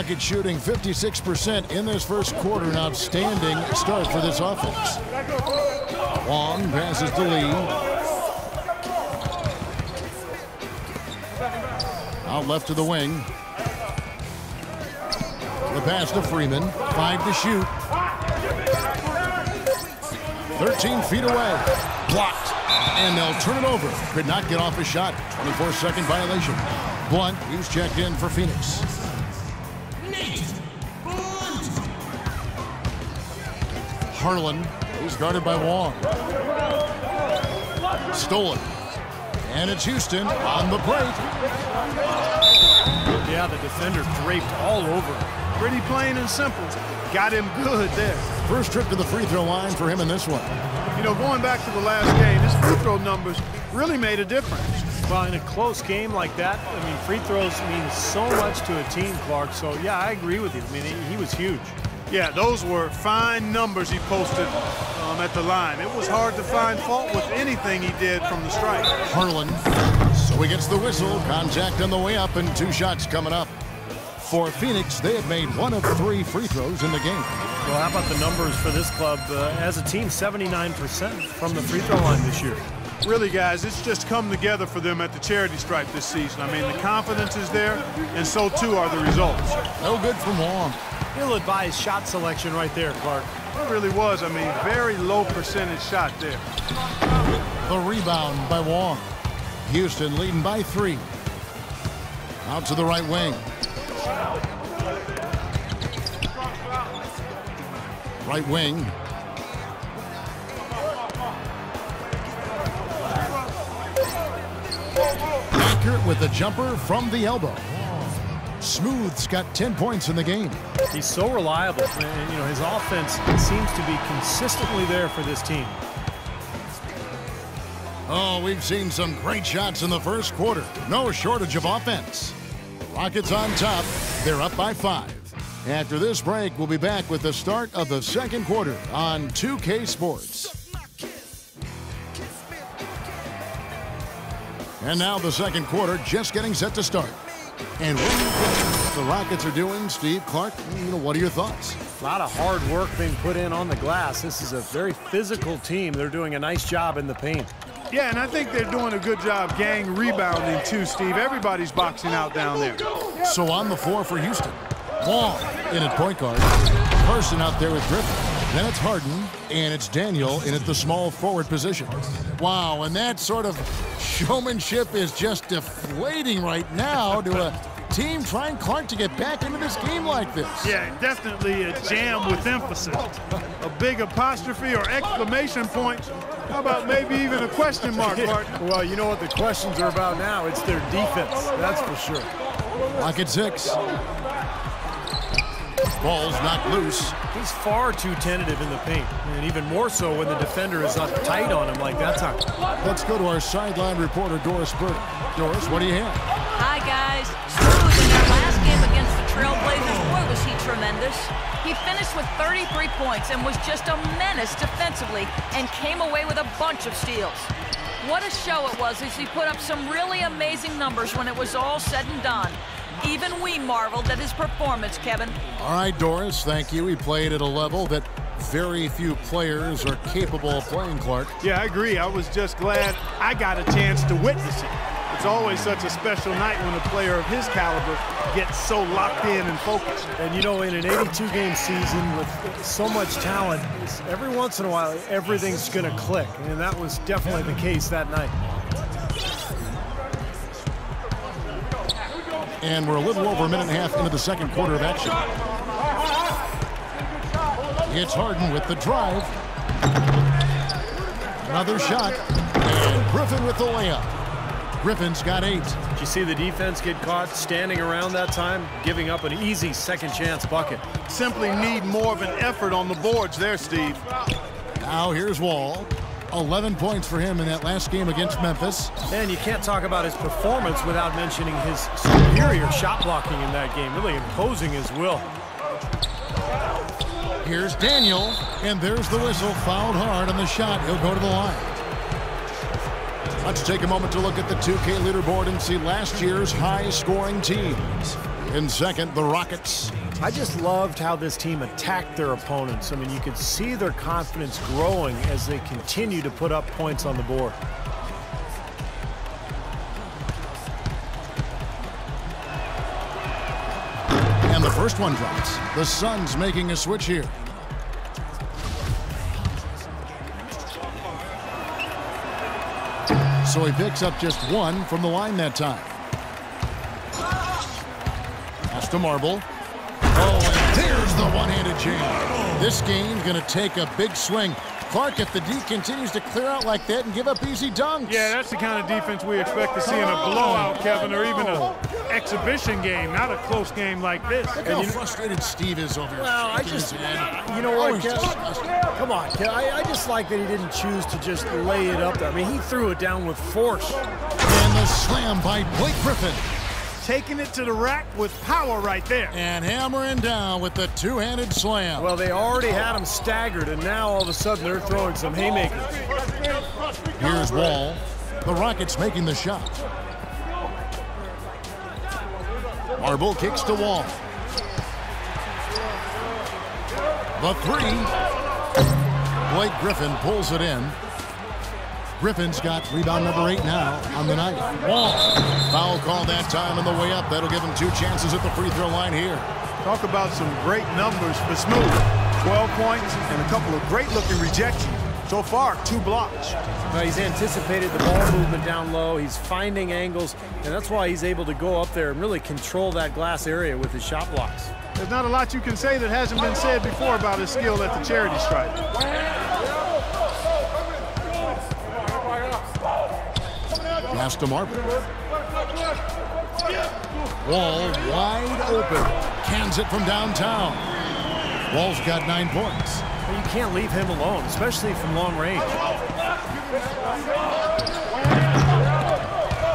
Rockets shooting 56% in this first quarter. An outstanding start for this offense. Wong passes to Lee. Out left to the wing. The pass to Freeman. 5 to shoot. 13 feet away. Blocked. And they'll turn it over. Could not get off a shot. 24-second violation. Blunt, he's checked in for Phoenix. Harlan, he's guarded by Wong. Stolen. And it's Houston on the plate. Yeah, the defender draped all over him. Pretty plain and simple. Got him good there. First trip to the free throw line for him in this one. You know, going back to the last game, his free throw numbers really made a difference. Well, in a close game like that, I mean, free throws mean so much to a team, Clark. So, yeah, I agree with you. I mean, he was huge. Yeah, those were fine numbers he posted at the line. It was hard to find fault with anything he did from the stripe. Harlan, so he gets the whistle. Contact on the way up and 2 shots coming up. For Phoenix, they have made 1 of 3 free throws in the game. Well, how about the numbers for this club? As a team, 79% from the free throw line this year. Really, guys, it's just come together for them at the charity stripe this season. I mean, the confidence is there, and so too are the results. No good from Wong. He'll advise shot selection right there, Clark. It really was. I mean, very low percentage shot there. The rebound by Wong. Houston leading by 3. Out to the right wing. Right wing. Accurate with the jumper from the elbow. Smooth's got 10 points in the game. He's so reliable. And, you know, his offense seems to be consistently there for this team. Oh, we've seen some great shots in the first quarter. No shortage of offense. Rockets on top. They're up by 5. After this break, we'll be back with the start of the second quarter on 2K Sports. And now the second quarter just getting set to start. And what do you think the Rockets are doing, Steve, Clark? You know, what are your thoughts? A lot of hard work being put in on the glass. This is a very physical team. They're doing a nice job in the paint. Yeah, and I think they're doing a good job gang rebounding too, Steve. Everybody's boxing out down there. So on the floor for Houston. Wong in at point guard. Carson out there with Griffin. Then it's Harden, and it's Daniel in at the small forward position. Wow, and that sort of showmanship is just deflating right now to a team trying, Clark, to get back into this game like this. Yeah, definitely a jam with emphasis. A big apostrophe or exclamation point. How about maybe even a question mark, Martin? Well, you know what the questions are about now. It's their defense, that's for sure. Rocket 6. Ball's not loose. He's far too tentative in the paint, and even more so when the defender is up tight on him like that's how. Let's go to our sideline reporter, Doris Burke. Doris, what do you have? Hi, guys. Smooth in their last game against the Trailblazers, boy, was he tremendous. He finished with 33 points and was just a menace defensively and came away with a bunch of steals. What a show it was as he put up some really amazing numbers when it was all said and done. Even we marveled at his performance, Kevin. All right, Doris, thank you. He played at a level that very few players are capable of playing, Clark. Yeah, I agree. I was just glad I got a chance to witness it. It's always such a special night when a player of his caliber gets so locked in and focused. And, you know, in an 82-game season with so much talent, every once in a while, everything's going to click. And that was definitely the case that night. And we're a little over a minute and a half into the second quarter of action. It's Harden with the drive. Another shot. And Griffin with the layup. Griffin's got 8. Did you see the defense get caught standing around that time, giving up an easy second chance bucket? Simply need more of an effort on the boards there, Steve. Now here's Wall. 11 points for him in that last game against Memphis. And you can't talk about his performance without mentioning his superior shot blocking in that game, really imposing his will. Here's Daniel, and there's the whistle. Fouled hard on the shot. He'll go to the line. Let's take a moment to look at the 2K leaderboard and see last year's high-scoring teams. In second, the Rockets. I just loved how this team attacked their opponents. I mean, you could see their confidence growing as they continue to put up points on the board. And the first one drops. The Suns making a switch here. So he picks up just one from the line that time. Pass to Marble. Oh, and there's the one-handed jam. This game's going to take a big swing. Clark, if the D continues to clear out like that and give up easy dunks. Yeah, that's the kind of defense we expect to see in a blowout, Kevin, or even an exhibition game, not a close game like this. Look how frustrated Steve is over here. Well, you know what, Kev? Come on, Kev. I just like that he didn't choose to just lay it up there. I mean, he threw it down with force. And the slam by Blake Griffin. Taking it to the rack with power right there. And hammering down with the two-handed slam. Well, they already had him staggered, and now all of a sudden they're throwing some haymakers. Here's Wall. The Rockets making the shot. Marble kicks to Wall. The three. Blake Griffin pulls it in. Griffin's got rebound number 8 now on the night. Wall. Foul call that time on the way up. That'll give him 2 chances at the free throw line here. Talk about some great numbers for Smooth. 12 points and a couple of great-looking rejections. So far, 2 blocks. Well, he's anticipated the ball movement down low. He's finding angles, and that's why he's able to go up there and really control that glass area with his shot blocks. There's not a lot you can say that hasn't been said before about his skill at the charity stripe. Pass to Marble. Wall wide open. Cans it from downtown. Wall's got 9 points. Well, you can't leave him alone, especially from long range.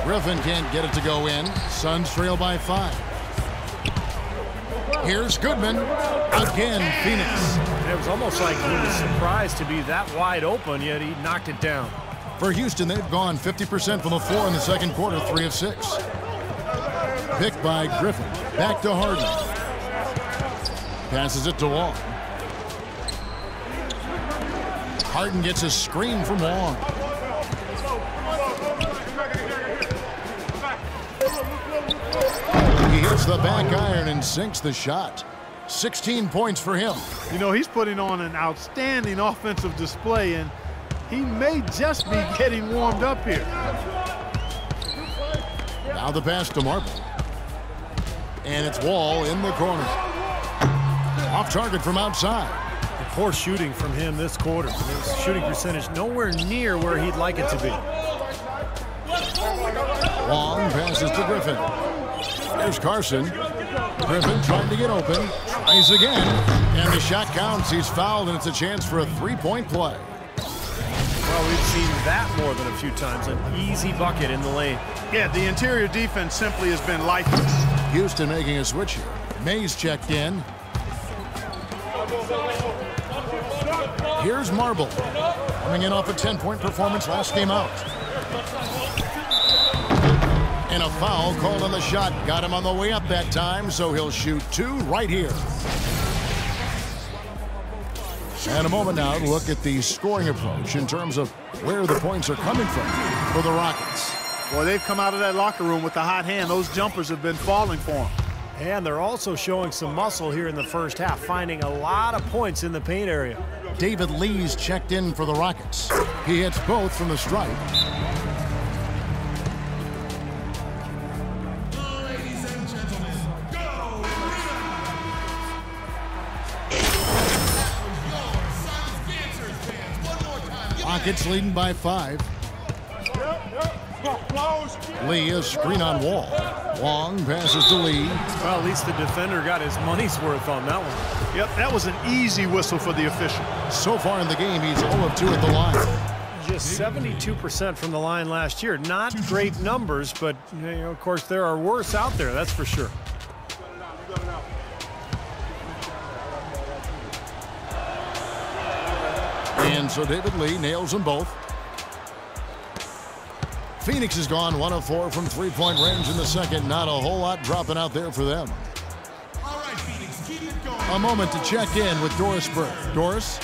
Griffin can't get it to go in. Suns trail by 5. Here's Goodman. Again, Phoenix. It was almost like he was surprised to be that wide open, yet he knocked it down. For Houston, they've gone 50% from the floor in the second quarter, 3 of 6. Picked by Griffin. Back to Harden. Passes it to Wall. Harden gets a screen from Wall. He hits the back iron and sinks the shot. 16 points for him. You know, he's putting on an outstanding offensive display, and he may just be getting warmed up here. Now the pass to Marble. And it's Wall in the corner. Off target from outside. Poor shooting from him this quarter. His shooting percentage nowhere near where he'd like it to be. Long passes to Griffin. There's Carson. Griffin trying to get open. Tries again. And the shot counts. He's fouled, and it's a chance for a 3-point play. Well, we've seen that more than a few times. An easy bucket in the lane. Yeah, the interior defense simply has been lifeless. Houston making a switch here. Mays checked in. Here's Marble. Coming in off a 10-point performance last game out. And a foul called on the shot. Got him on the way up that time, so he'll shoot 2 right here. And a moment now to look at the scoring approach in terms of where the points are coming from for the Rockets. Well, they've come out of that locker room with a hot hand. Those jumpers have been falling for them. And they're also showing some muscle here in the first half, finding a lot of points in the paint area. David Lee's checked in for the Rockets. He hits both from the stripe. Ladies and gentlemen, go! Rockets leading by 5. Lee, a screen on Wall. Long passes to Lee. Well, at least the defender got his money's worth on that one. Yep, that was an easy whistle for the official. So far in the game, he's 0 of 2 at the line. Just 72% from the line last year. Not great numbers, but you know, of course there are worse out there, that's for sure. And so David Lee nails them both. Phoenix has gone 1 of 4 from 3-point range in the second. Not a whole lot dropping out there for them. A moment to check in with Doris Burke. Doris?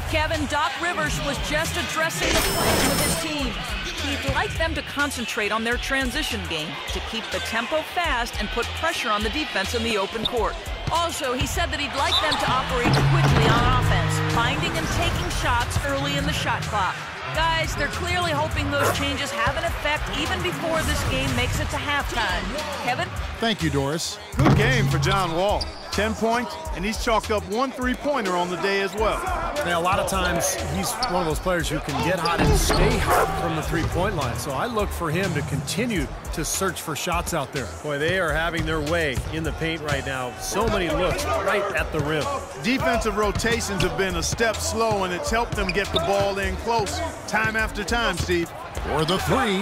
Kevin, Doc Rivers was just addressing the players with his team. He'd like them to concentrate on their transition game to keep the tempo fast and put pressure on the defense in the open court. Also, he said that he'd like them to operate quickly on offense, finding and taking shots early in the shot clock. Guys, they're clearly hoping those changes have an effect even before this game makes it to halftime. Kevin? Thank you, Doris. Good game for John Wall. 10 points, and he's chalked up 1 3-pointer on the day as well. Now, a lot of times, he's one of those players who can get hot and stay hot from the three-point line. So I look for him to continue to search for shots out there. Boy, they are having their way in the paint right now. So many looks right at the rim. Defensive rotations have been a step slow, and it's helped them get the ball in close time after time, Steve. For the three.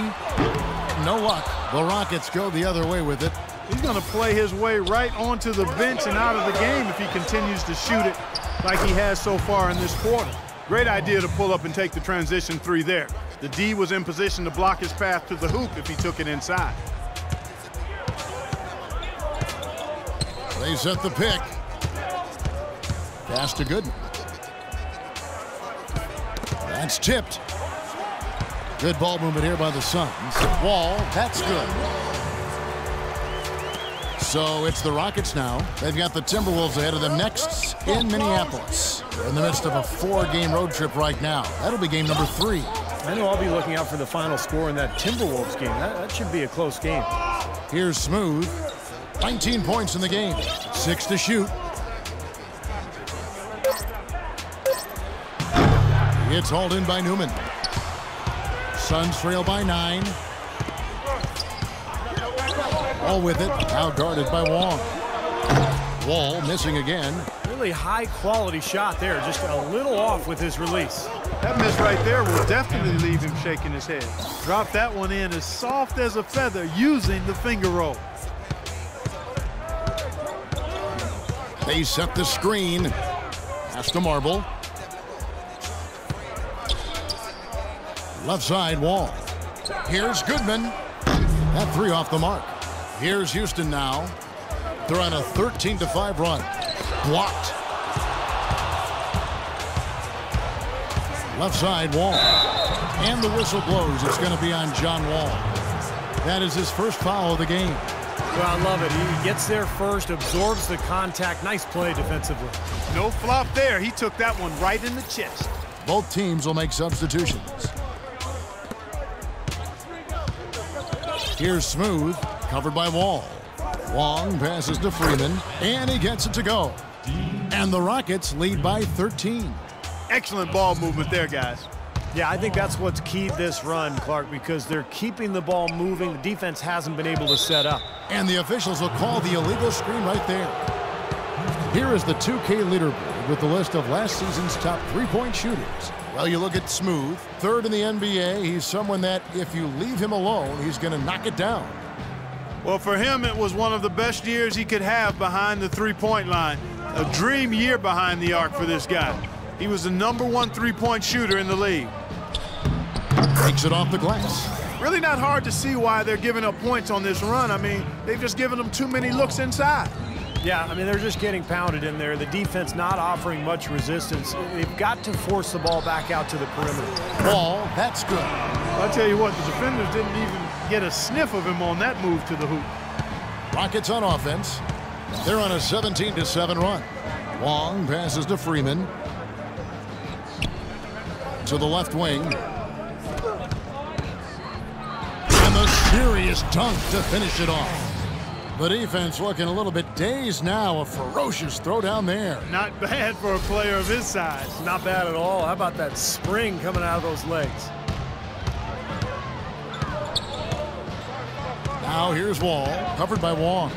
No luck. The Rockets go the other way with it. He's going to play his way right onto the bench and out of the game if he continues to shoot it like he has so far in this quarter. Great idea to pull up and take the transition three there. The D was in position to block his path to the hoop if he took it inside. They set the pick. Pass to Goodman. That's tipped. Good ball movement here by the Suns. Wall, that's good. So it's the Rockets now. They've got the Timberwolves ahead of them next in Minneapolis. They're in the midst of a 4-game road trip right now. That'll be game number 3. I know I'll be looking out for the final score in that Timberwolves game. That should be a close game. Here's Smooth. 19 points in the game. 6 to shoot. It's hauled in by Newman. Suns trail by 9. All with it, now guarded by Wong. Wall missing again. Really high quality shot there, just a little off with his release. That miss right there will definitely leave him shaking his head. Drop that one in as soft as a feather using the finger roll. They set the screen. Pass to Marble. Left side, Wall. Here's Goodman. That 3 off the mark. Here's Houston now. They're on a 13-5 run. Blocked. Left side, Wall. And the whistle blows. It's going to be on John Wall. That is his first foul of the game. Well, I love it. He gets there first, absorbs the contact. Nice play defensively. No flop there. He took that one right in the chest. Both teams will make substitutions. Here's Smooth, covered by Wall. Wong passes to Freeman, and he gets it to go. And the Rockets lead by 13. Excellent ball movement there, guys. Yeah, I think that's what's keyed this run, Clark, because they're keeping the ball moving. The defense hasn't been able to set up. And the officials will call the illegal screen right there. Here is the 2K leaderboard with the list of last season's top three-point shooters. Well, you look at Smooth, 3rd in the NBA. He's someone that, if you leave him alone, he's going to knock it down. Well, for him, it was one of the best years he could have behind the three-point line. A dream year behind the arc for this guy. He was the #1 three-point shooter in the league. Breaks it off the glass. Really not hard to see why they're giving up points on this run. I mean, they've just given them too many looks inside. Yeah, I mean, they're just getting pounded in there. The defense not offering much resistance. They've got to force the ball back out to the perimeter. Ball, that's good. I'll tell you what, the defenders didn't even get a sniff of him on that move to the hoop. Rockets on offense. They're on a 17-7 run. Wong passes to Freeman. To the left wing. And the serious dunk to finish it off. The defense looking a little bit dazed now. A ferocious throw down there. Not bad for a player of his size. Not bad at all. How about that spring coming out of those legs? Now here's Wall, covered by Wong.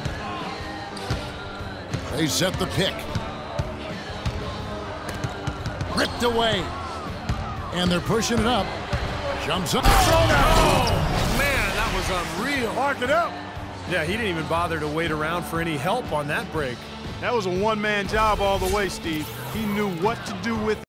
They set the pick. Ripped away. And they're pushing it up. Jumps up. Oh, man, that was unreal. Mark it up. Yeah, he didn't even bother to wait around for any help on that break. That was a one-man job all the way, Steve. He knew what to do with it.